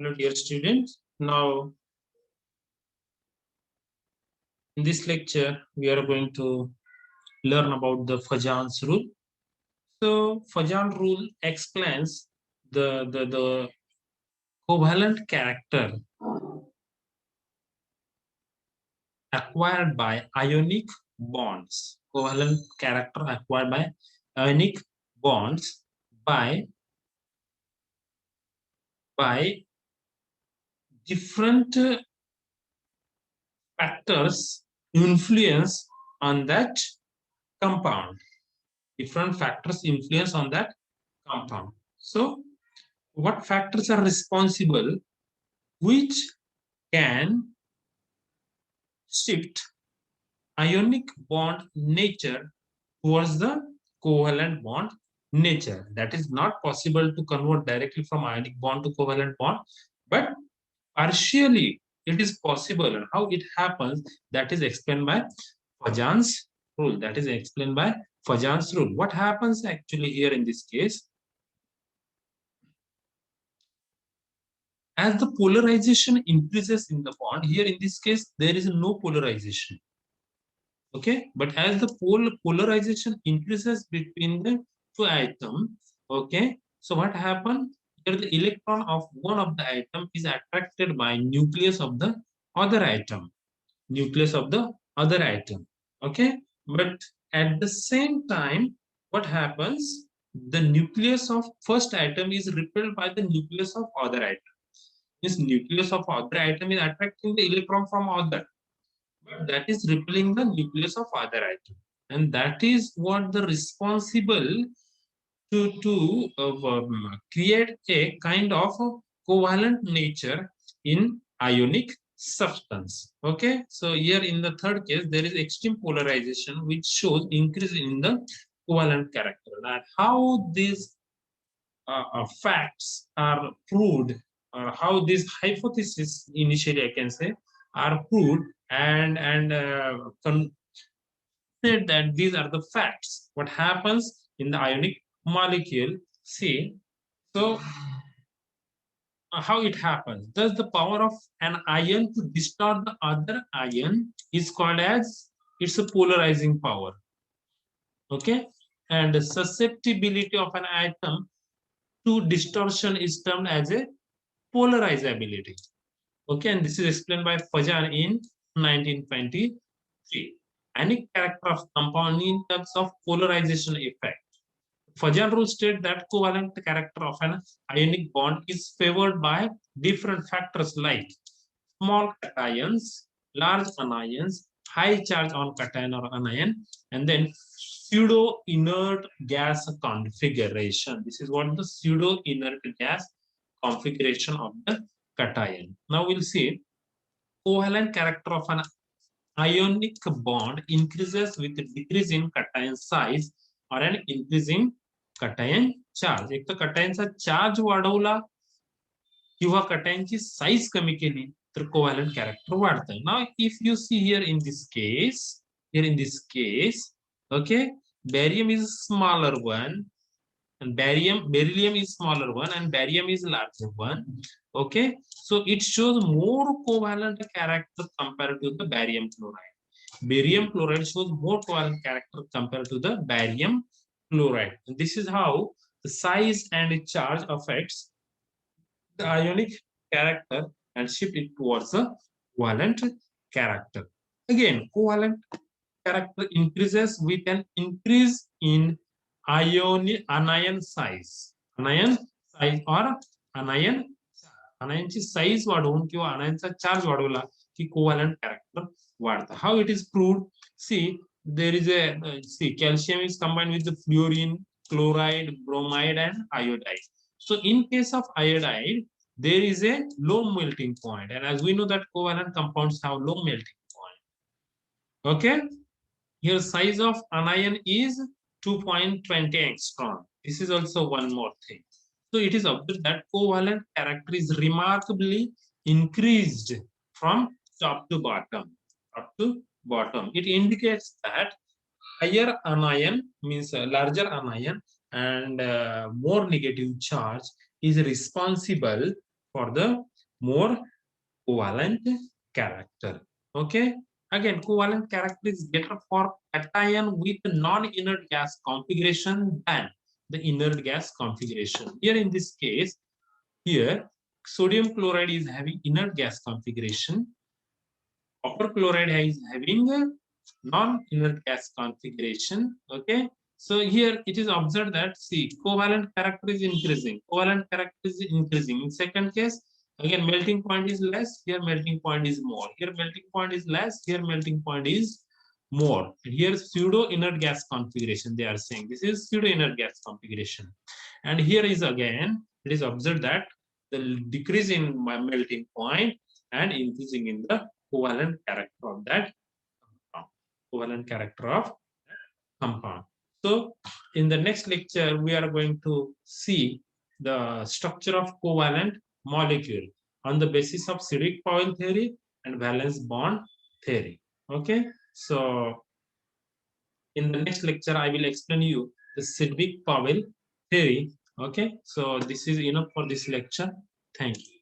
Hello, dear students. Now, in this lecture, we are going to learn about the Fajan's rule. So, Fajan rule explains the covalent character acquired by ionic bonds. Covalent character acquired by ionic bonds by different factors influence on that compound. Different factors influence on that compound. So, what factors are responsible which can shift ionic bond nature towards the covalent bond nature? That is not possible to convert directly from ionic bond to covalent bond, but partially it is possible. And how it happens, that is explained by Fajan's rule. That is explained by Fajan's rule. What happens actually here in this case? As the polarization increases in the bond, here in this case, there is no polarization. Okay, but as the polarization increases between the two atoms, okay, so what happens? Here the electron of one of the atom is attracted by nucleus of the other atom. Nucleus of the other atom. Okay, but at the same time, what happens? The nucleus of first atom is repelled by the nucleus of other atom. This nucleus of other atom is attracting the electron from other, but that is repelling the nucleus of other atom, and that is what the responsible to create a kind of covalent nature in ionic substance. Okay, so here in the third case there is extreme polarization which shows increase in the covalent character. And how these facts are proved, or how these hypotheses initially I can say are proved, and said that these are the facts. What happens in the ionic molecule? See, so how it happens? Thus, the power of an ion to distort the other ion is called as it's a polarizing power. Okay, and the susceptibility of an atom to distortion is termed as a polarizability. Okay, and this is explained by Fajan in 1923. Any character of compound in terms of polarization effect. Fajan rule states that covalent character of an ionic bond is favored by different factors like small cations, large anions, high charge on cation or anion, and then pseudo inert gas configuration. This is what the pseudo inert gas configuration of the cation. Now we'll see covalent character of an ionic bond increases with decrease in cation size or an increase in cation charge. एक तर कटायनचा charge वाढवला किंवा कटायनची size कमी केली तर covalent character वाढतं. Now if you see here in this case, okay, barium is smaller one, and beryllium is smaller one, and barium is larger one. Okay, so it shows more covalent character compared to the barium chloride. Barium chloride shows more covalent character compared to the barium chloride. And this is how the size and charge affects the ionic character and shift it towards the covalent character. Again, covalent character increases with an increase in anion size. Anion size or anion anionची size वाढवून किंवा अनायनचा charge वाढवला की covalent character वाढतं. How it is proved? See, there is a calcium is combined with the fluorine, chloride, bromide, and iodide. So in case of iodide, there is a low melting point, and as we know that covalent compounds have low melting point. Okay, here size of anion is 2.20 angstrom. This is also one more thing. So it is observed that covalent character is remarkably increased from top to bottom. Top to bottom. It indicates that higher anion means larger anion and more negative charge is responsible for the more covalent character. Okay. Again, covalent character is better for cation with non-inert gas configuration than the inert gas configuration. Here in this case, here sodium chloride is having inert gas configuration. Copper chloride is having a non-inert gas configuration. Okay. So here it is observed that see covalent character is increasing. Covalent character is increasing. In second case, again melting point is less. Here melting point is more. Here melting point is less. Here melting point is more. And here pseudo inert gas configuration. They are saying this is pseudo inert gas configuration. And here is again it is observed that the decrease in melting point and increasing in the covalent character of that compound. Covalent character of compound. So in the next lecture, we are going to see the structure of covalent molecule on the basis of Sidwick-Powell theory and valence bond theory. Okay. So in the next lecture, I will explain you the Sidwick-Powell theory. Okay. So this is enough for this lecture. Thank you.